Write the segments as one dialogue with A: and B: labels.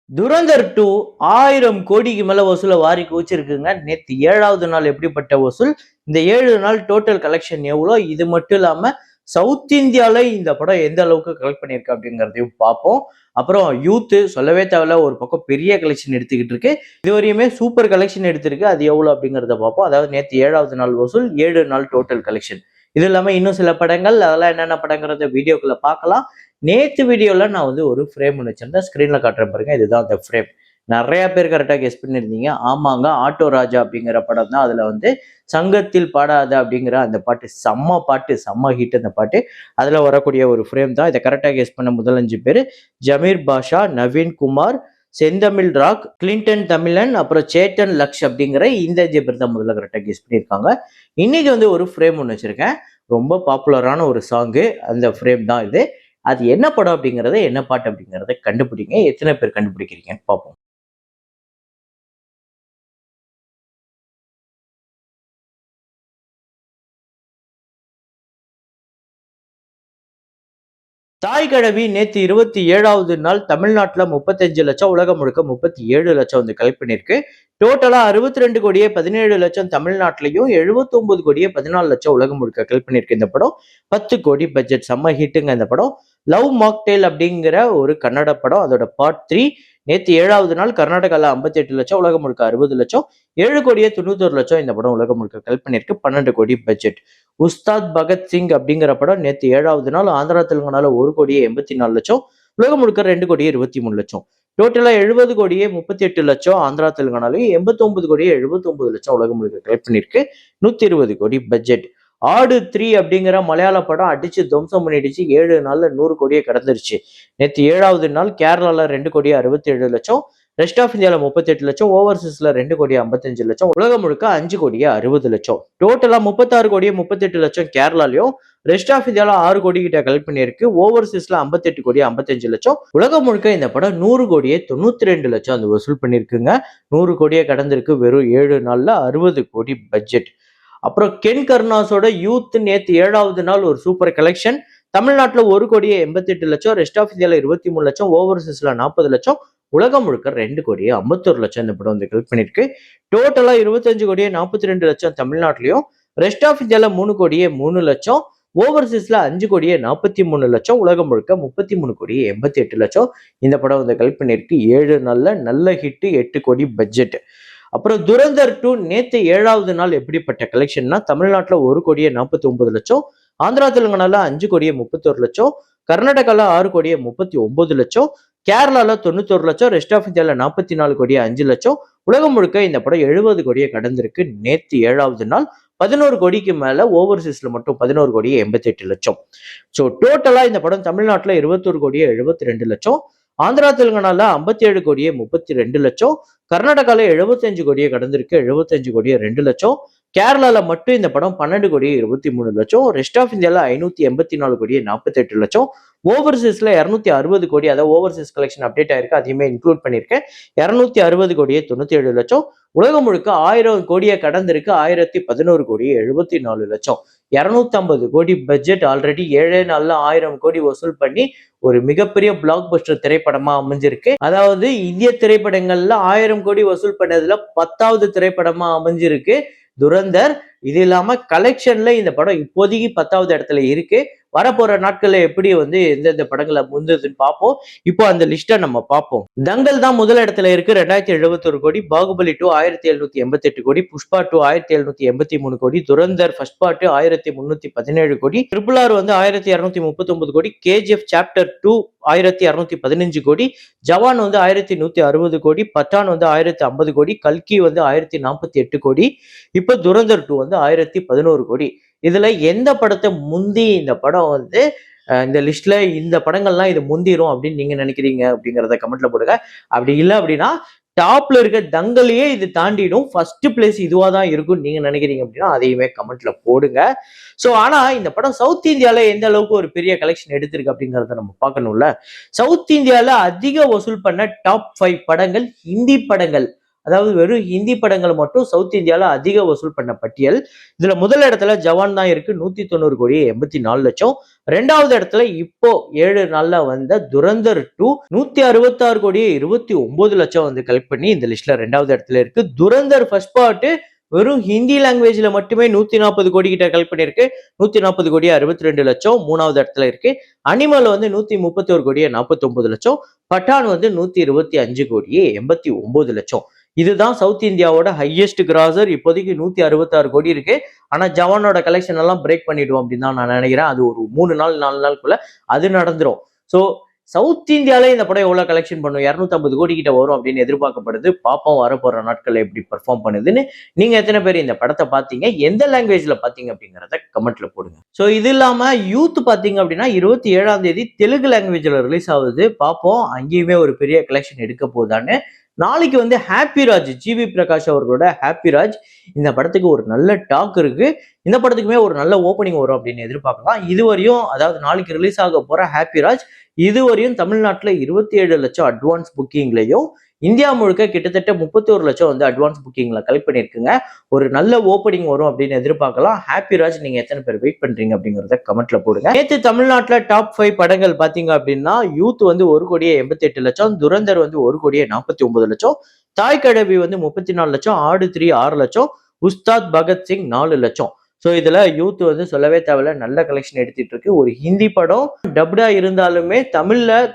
A: துரந்தர் 2 1000 கோடிக்கு மேல வசூல வாரி குவிச்சிருக்குங்க. நேத்து 7வது நாள் எப்படிப்பட்ட வசூல்? இந்த 7 நாள் டோட்டல் கலெக்ஷன் எவ்வளோ? இது மட்டும் இல்லாம சவுத் இந்தியால இந்த படம் எந்த அளவுக்கு கலெக்ட் பண்ணியிருக்கு அப்படிங்கிறதையும் பார்ப்போம். அப்புறம் யூத் சொல்லவே தேவையில்ல, ஒரு பக்கம் பெரிய கலெக்ஷன் எடுத்துக்கிட்டு இருக்கு. இதுவரையுமே சூப்பர் கலெக்ஷன் எடுத்திருக்கு. அது எவ்வளோ அப்படிங்கிறத பார்ப்போம். அதாவது நேத்து 7வது நாள் வசூல், 7 நாள் டோட்டல் கலெக்ஷன். இது இல்லாம இன்னும் சில படங்கள், அதெல்லாம் என்னென்ன படங்கிறத வீடியோக்குள்ள பார்க்கலாம். நேத்து வீடியோல நான் வந்து ஒரு ஃப்ரேம் ஒன்று வச்சிருந்தேன். ஸ்க்ரீன்ல காட்டுறேன் பாருங்க. இதுதான் அந்த ஃப்ரேம். நெறைய பேர் கரெக்ட்டா கெஸ் பண்ணியிருந்தீங்க. ஆமாங்க, ஆட்டோ ராஜா அப்படிங்கிற படம் தான். அதுல வந்து "சங்கத்தில் பாடாத" அப்படிங்கிற அந்த பாட்டு செம்ம பாட்டு, செம்ம ஹிட் அந்த பாட்டு. அதுல வரக்கூடிய ஒரு ஃப்ரேம் தான். இத கரெக்ட்டா கெஸ் பண்ண முதல் 5 பேரு ஜமீர் பாஷா, நவீன் குமார், செந்தமிழ் ராக், கிளின்டன் தமிழன், அப்புறம் சேட்டன் லக்ஷ் அப்படிங்கிற இந்த 5 பேர் தான் முதல்ல கரெக்ட்டா கெஸ் பண்ணியிருக்காங்க. இன்னைக்கு வந்து ஒரு ஃப்ரேம் ஒன்று வச்சிருக்கேன். ரொம்ப பாப்புலரான ஒரு சாங்கு. அந்த ஃப்ரேம் தான் இது. அது என்ன படம் அப்படிங்கிறத, என்ன பாட்டு அப்படிங்கிறத கண்டுபிடிங்க. எத்தனை பேர் கண்டுபிடிக்கிறீங்கன்னு பார்ப்போம். தாய் கிழவி நேத்து 27வது நாள் தமிழ்நாட்டுல 35 லட்சம், உலகம் முழுக்க 37 லட்சம் வந்து கலெக்ட் பண்ணிருக்கு. டோட்டலா 62 கோடியே 17 லட்சம் தமிழ்நாட்டிலையும், 79 கோடியே 14 லட்சம் உலகம் முழுக்க கலெக்ட் பண்ணிருக்கு இந்த படம். 10 கோடி பட்ஜெட், செம்ம ஹிட்டுங்க இந்த படம். லவ் மாக்டேல் அப்படிங்கிற ஒரு கன்னட படம். அதோட பார்ட் 3 நேத்து 7வது நாள் கர்நாடகால 58 லட்சம், உலகம் முழுக்க 60 லட்சம், 7 கோடியே 91 லட்சம் இந்த படம் உலகம் முழுக்க கலெக்ட் பண்ணிருக்கு. 12 கோடி பட்ஜெட். உஸ்தாத் பகத்சிங் அப்படிங்கிற படம் நேத்து 7வது நாள் ஆந்திரா தெலுங்கானால 1 கோடியே 84 லட்சம், உலகம் முழுக்க 2 கோடியே 23 லட்சம். டோட்டலா 70 கோடியே 38 லட்சம் ஆந்திரா தெலுங்கானாலையும், 89 கோடியே 79 லட்சம் உலகம் முழுக்க கலெக்ட் பண்ணிருக்கு. 120 கோடி பட்ஜெட். ஆடு 3 அப்படிங்கிற மலையாள படம் அடிச்சு துவம்சம் பண்ணிடுச்சு. 7 நாள்ல 100 கோடியை கடந்துருச்சு. நேத்து 7வது நாள் கேரளால 2 கோடியே 67 லட்சம், ரெஸ்ட் ஆஃப் இந்தியால 38 லட்சம், ஓவர்சீஸ்ல 2 கோடியே 55 லட்சம், உலகம் முழுக்க 5 கோடியே 60 லட்சம். டோட்டலா 36 கோடியே 38 லட்சம் கேரளாலையும், ரெஸ்ட் ஆஃப் இந்தியால 6 கோடி கிட்ட கலெக்ட் பண்ணியிருக்கு. ஓவர்சீஸ்ல 58 கோடியே 55 லட்சம். உலகம் முழுக்க இந்த படம் 100 கோடியே 92 லட்சம் அந்த வசூல் பண்ணியிருக்குங்க. 100 கோடியே கடந்திருக்கு வெறும் 7 நாள்ல. 60 கோடி பட்ஜெட். அப்புறம் கென் கருணாஸோட யூத் நேத்து 7வது நாள் ஒரு சூப்பர் கலெக்ஷன். தமிழ்நாட்டுல 1 கோடியே 88 லட்சம், ரெஸ்ட் ஆஃப் இந்தியால 23 லட்சம், ஓவர்சீஸ்ல 40 லட்சம், உலகம் முழுக்க 2 கோடியே 51 லட்சம் இந்த படம் வந்து கலெக்ட் பண்ணிருக்கு. டோட்டலா 25 கோடியே 42 லட்சம் தமிழ்நாட்டிலையும், ரெஸ்ட் ஆஃப் இந்தியால 3 கோடியே 3 லட்சம், ஓவர்சீஸ்ல 5 கோடியே 43 லட்சம், உலகம் முழுக்க 33 கோடியே 88 லட்சம் இந்த படம் வந்து கலெக்ட் பண்ணிருக்கு. 7 நாள்ல நல்ல ஹிட், 8 கோடி பட்ஜெட். அப்புறம் துரந்தர் 2 நேத்து 7வது நாள் எப்படிப்பட்ட கலெக்ஷன்னா, தமிழ்நாட்டுல 1 கோடியே 49 லட்சம், ஆந்திரா தெலுங்கானால 5 கோடியே 31 லட்சம், கர்நாடகால 6 கோடியே 39 லட்சம், கேரளால 91 லட்சம், ரெஸ்ட் ஆஃப் இந்தியால 44 கோடியே 5 லட்சம், உலகம் முழுக்க இந்த படம் 70 கோடியே கடந்திருக்கு. நேத்து 7வது நாள் 11 கோடிக்கு மேல, ஓவர்சீஸ்ல மட்டும் 11 கோடியே 88 லட்சம். ஸோ டோட்டலா இந்த படம் தமிழ்நாட்டுல 21 கோடியே 72 லட்சம், ஆந்திரா தெலுங்கானால 57 கோடியே 32 லட்சம், கர்நாடகால 75 கோடியே கடந்திருக்கு. 75 கோடியே 2 லட்சம், கேரளால மட்டும் இந்த படம் 12 கோடியே 23 லட்சம், ரெஸ்ட் ஆஃப் இந்தியால 584 கோடியே 48 லட்சம், ஓவர்சீஸ்ல 260 கோடி, அதாவது ஓவர்சீஸ் கலெக்ஷன் அப்டேட் ஆயிருக்கு, அதையுமே இன்க்ளூட் பண்ணியிருக்கேன். 260 கோடியே 97 லட்சம், உலகம் முழுக்க 1000 கோடியை கடந்திருக்கு. 1011 கோடியே 74 லட்சம். 250 கோடி பட்ஜெட். ஆல்ரெடி 7 நாள்ல 1000 கோடி வசூல் பண்ணி ஒரு மிகப்பெரிய பிளாக் பஸ்டர் திரைப்படமா அமைஞ்சிருக்கு. அதாவது இந்திய திரைப்படங்கள்ல 1000 கோடி வசூல் பண்ணதுல 10வது திரைப்படமா அமைஞ்சிருக்கு துரந்தர். இது இல்லாம கலெக்ஷன்ல இந்த படம் இப்போதைக்கு 10வது இடத்துல இருக்கு. வரப்போற நாட்கள்ல எப்படி வந்து எந்தெந்த படங்களை முந்ததுன்னு பார்ப்போம். இப்போ அந்த லிஸ்ட்டை நம்ம பார்ப்போம். தங்கல் தான் முதல் இடத்துல இருக்கு, 2071 கோடி. பாகுபலி 2 1788 கோடி. புஷ்பா 2 1783 கோடி. துரந்தர் ஃபர்ஸ்ட் பார்ட் 1317 கோடி. ட்ரிபிள் ஆர் வந்து 1239 கோடி. கேஜிஎஃப் சாப்டர் 2 1215 கோடி. ஜவான் வந்து 1160 கோடி. பட்டான் வந்து 1050 கோடி. கல்கி வந்து 1048 கோடி. இப்ப துரந்தர் 2 வந்து 1011 கோடி. இதுல எந்த படத்தை முந்தி இந்த படம் வந்து இந்த லிஸ்ட்ல இந்த படங்கள்லாம் இது முந்திரும் அப்படின்னு நீங்க நினைக்கிறீங்க அப்படிங்கிறத கமெண்ட்ல போடுங்க. அப்படி இல்லை அப்படின்னா டாப்ல இருக்க தங்கலையே இது தாண்டிடும், ஃபர்ஸ்ட் பிளேஸ் இதுவா தான் இருக்கும் நீங்க நினைக்கிறீங்க அப்படின்னா அதையுமே கமெண்ட்ல போடுங்க. ஸோ ஆனா இந்த படம் சவுத் இந்தியால எந்த அளவுக்கு ஒரு பெரிய கலெக்ஷன் எடுத்திருக்கு அப்படிங்கிறத நம்ம பார்க்கணும்ல. சவுத் இந்தியால அதிக வசூல் பண்ண டாப் 5 படங்கள் ஹிந்தி படங்கள் அதாவது வெறும் ஹிந்தி படங்கள் மட்டும் சவுத் இந்தியால அதிக வசூல் பண்ண பட்டியல். இதுல முதல் இடத்துல ஜவான் தான் இருக்கு 190 கோடி 84 லட்சம். ரெண்டாவது இடத்துல இப்போ 7 நாள்ல வந்த துரந்தர் 2 166 கோடி 29 லட்சம் வந்து கலெக்ட் பண்ணி இந்த லிஸ்ட்ல ரெண்டாவது இடத்துல இருக்கு. துரந்தர் ஃபர்ஸ்ட் பார்ட் வெறும் ஹிந்தி லாங்குவேஜ்ல மட்டுமே 140 கோடி கிட்ட கலெக்ட் பண்ணிருக்கு. 140 கோடி 62 லட்சம் மூணாவது இடத்துல இருக்கு. அனிமல் வந்து 131 கோடியே 49 லட்சம். பட்டான் வந்து 125 கோடியே 89 லட்சம். இதுதான் சவுத் இந்தியாவோட ஹையஸ்ட் கிராசர். இப்போதைக்கு 166 கோடி இருக்கு. ஆனா ஜவானோட கலெக்ஷன் எல்லாம் பிரேக் பண்ணிடுவோம் அப்படின்னு தான் நான் நினைக்கிறேன். அது ஒரு 3 நாள் 4 நாளுக்குள்ள அது நடந்துரும். ஸோ சவுத் இந்தியால இந்த படம் எவ்வளவு கலெக்ஷன் பண்ணும், 250 கோடி கிட்ட வரும் அப்படின்னு எதிர்பார்க்கப்படுது. பாப்போம் வரப்போற நாட்கள் எப்படி பெர்ஃபார்ம் பண்ணுதுன்னு. நீங்க எத்தனை பேர் இந்த படத்தை பார்த்தீங்க, எந்த லாங்குவேஜ்ல பார்த்தீங்க அப்படிங்கிறத கமெண்ட்ல போடுங்க. ஸோ இது இல்லாம யூத் பார்த்தீங்க அப்படின்னா 27ஆம் தேதி தெலுங்கு லாங்குவேஜ்ல ரிலீஸ் ஆகுது. பார்ப்போம் அங்கேயுமே ஒரு பெரிய கலெக்ஷன் எடுக்க போதான்னு. நாளைக்கு வந்து ஹாப்பி ராஜ், ஜிவி பிரகாஷ் அவர்களோட ஹாப்பி ராஜ், இந்த படத்துக்கு ஒரு நல்ல டாக் இருக்கு. இந்த படத்துக்குமே ஒரு நல்ல ஓப்பனிங் வரும் அப்படின்னு எதிர்பார்க்கலாம். இதுவரையும் அதாவது நாளைக்கு ரிலீஸ் ஆக போற ஹாப்பி ராஜ் இதுவரையும் தமிழ்நாட்டுல 27 லட்சம் அட்வான்ஸ் புக்கிங்லையும் இந்தியா முழுக்க கிட்டத்தட்ட 31 லட்சம் வந்து அட்வான்ஸ் புக்கிங்ல கலெக்ட் பண்ணிருக்குங்க. ஒரு நல்ல ஓப்பனிங் வரும் அப்படின்னு எதிர்பார்க்கலாம். ஹாப்பி ராஜ் நீங்க எத்தனை பேர் வெயிட் பண்றீங்க அப்படிங்கறத கமெண்ட்ல போடுங்க. நேற்று தமிழ்நாட்டுல டாப் 5 படங்கள் பாத்தீங்க அப்படின்னா யூத் வந்து 1 கோடியே 88 லட்சம், துரந்தர் வந்து 1 கோடியே 49 லட்சம், தாய் கிழவி வந்து 34 லட்சம், ஆடு 3 6 லட்சம், உஸ்தாத் பகத்சிங் 4 லட்சம். ஸோ இதுல யூத் வந்து சொல்லவே தேவையில்ல, நல்ல கலெக்ஷன் எடுத்துட்டு இருக்கு. ஒரு ஹிந்தி படம் டப்டா இருந்தாலுமே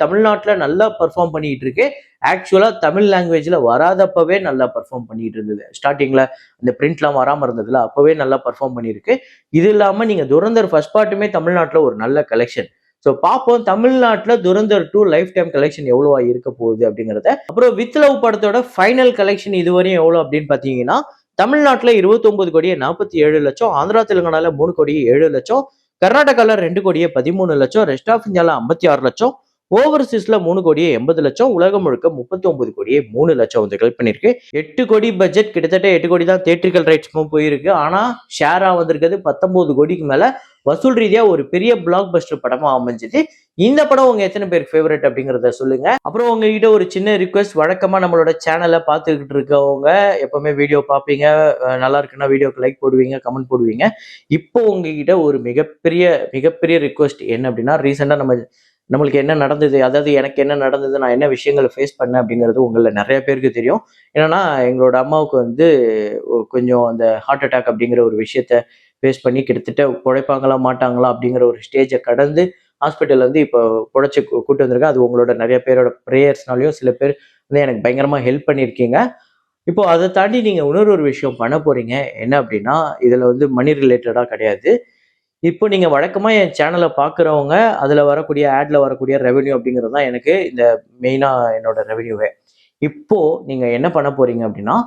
A: தமிழ்நாட்டுல நல்லா பெர்ஃபார்ம் பண்ணிட்டு இருக்கு. ஆக்சுவலா தமிழ் லாங்குவேஜ்ல வராதப்பவே நல்லா பெர்ஃபார்ம் பண்ணிட்டு இருந்தது. ஸ்டார்டிங்ல அந்த பிரிண்ட்லாம் வராம இருந்ததுல அப்பவே நல்லா பெர்ஃபார்ம் பண்ணிருக்கு. இது இல்லாம நீங்க துரந்தர் ஃபர்ஸ்ட் பார்ட்டுமே தமிழ்நாட்டுல ஒரு நல்ல கலெக்ஷன். ஸோ பார்ப்போம் தமிழ்நாட்டில் துரந்தர் 2 லைஃப் டைம் கலெக்ஷன் எவ்வளவா இருக்க போகுது அப்படிங்கிறத. அப்புறம் வித் லவ் படத்தோட ஃபைனல் கலெக்ஷன் இதுவரையும் எவ்வளோ அப்படின்னு பார்த்தீங்கன்னா தமிழ்நாட்டில் 29 கோடியே 47 லட்சம், ஆந்திரா தெலுங்கானால 3 கோடியே 7 லட்சம், கர்நாடகால 2 கோடியே 13 லட்சம், ரெஸ்ட் ஆஃப் இந்தியால 56 லட்சம், ஓவர்சீஸ்ல 3 கோடியே 80 லட்சம், உலகம் முழுக்க 39 கோடியே 3 லட்சம் வந்து கலெக்ட் பண்ணிருக்கு. 8 கோடி பட்ஜெட், கிட்டத்தட்ட 8 கோடி தான் தியேட்ரிக்கல் ரைட்ஸ்க்கும் போயிருக்கு. ஆனா ஷேரா வந்திருக்கிறது 19 கோடிக்கு மேல. வசூல் ரீதியா ஒரு பெரிய பிளாக் பஸ்டர் படமா அமைஞ்சது. இந்த படம் உங்க எத்தனை பேருக்கு ஃபேவரட் அப்படிங்கிறத சொல்லுங்க. அப்புறம் உங்ககிட்ட ஒரு சின்ன ரிக்வெஸ்ட், வழக்கமா நம்மளோட சேனலை பார்த்துக்கிட்டு இருக்கவங்க எப்பவுமே வீடியோ பார்ப்பீங்க, நல்லா இருக்குன்னா வீடியோக்கு லைக் போடுவீங்க, கமெண்ட் போடுவீங்க. இப்போ உங்ககிட்ட ஒரு மிகப்பெரிய மிகப்பெரிய ரிக்வெஸ்ட் என்ன அப்படின்னா, ரீசெண்டா நம்மளுக்கு என்ன நடந்தது, அதாவது எனக்கு என்ன நடந்தது, நான் என்ன விஷயங்களை ஃபேஸ் பண்ணேன் அப்படிங்கிறது உங்கள நிறைய பேருக்கு தெரியும். என்னன்னா எங்களோட அம்மாவுக்கு வந்து கொஞ்சம் அந்த ஹார்ட் அட்டாக் அப்படிங்கிற ஒரு விஷயத்த ஃபேஸ் பண்ணி கிட்டத்தட்ட உழைப்பாங்களா மாட்டாங்களா அப்படிங்கிற ஒரு ஸ்டேஜை கடந்து ஹாஸ்பிட்டல் வந்து இப்போ புழைச்சி கூட்டு வந்திருக்கேன். அது உங்களோட நிறைய பேரோட ப்ரேயர்ஸ்னாலையும் சில பேர் வந்து எனக்கு பயங்கரமா ஹெல்ப் பண்ணியிருக்கீங்க. இப்போ அதை தாண்டி நீங்க இன்னொரு விஷயம் பண்ண போறீங்க. என்ன அப்படின்னா இதுல வந்து மணி ரிலேட்டடா கிடையாது. இப்போ நீங்க வழக்கமா என் சேனலை பார்க்குறவங்க அதுல வரக்கூடிய ஆட்ல வரக்கூடிய ரெவென்யூ அப்படிங்கிறது தான் எனக்கு இந்த மெயினா என்னோட ரெவென்யூவே. இப்போ நீங்க என்ன பண்ண போறீங்க அப்படின்னா,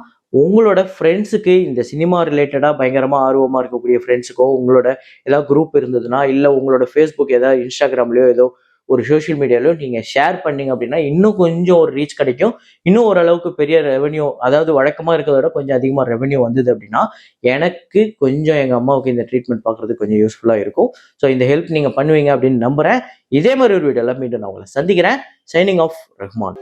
A: உங்களோட ஃப்ரெண்ட்ஸுக்கு இந்த சினிமா ரிலேட்டடா பயங்கரமா ஆர்வமா இருக்கக்கூடிய ஃப்ரெண்ட்ஸுக்கோ, உங்களோட ஏதாவது குரூப் இருந்ததுன்னா, இல்ல உங்களோட Facebook ஏதாவது இன்ஸ்டாகிராம்லயோ ஏதோ ஒரு சோஷியல் மீடியாலயோ நீங்க ஷேர் பண்ணீங்க அப்படின்னா, இன்னும் கொஞ்சம் ஒரு ரீச் கிடைக்கும். இன்னும் ஓரளவுக்கு பெரிய ரெவென்யூ, அதாவது வழக்கமா இருக்கிறத விட கொஞ்சம் அதிகமா ரெவென்யூ வந்தது அப்படின்னா, எனக்கு கொஞ்சம் எங்க அம்மாவுக்கு இந்த ட்ரீட்மெண்ட் பார்க்கறதுக்கு கொஞ்சம் யூஸ்ஃபுல்லா இருக்கும். ஸோ இந்த ஹெல்ப் நீங்க பண்ணுவீங்க அப்படின்னு நம்புறேன். இதே மாதிரி ஒரு வீடியோல மீண்டும் நான் உங்களை சந்திக்கிறேன். Signing off Rahman.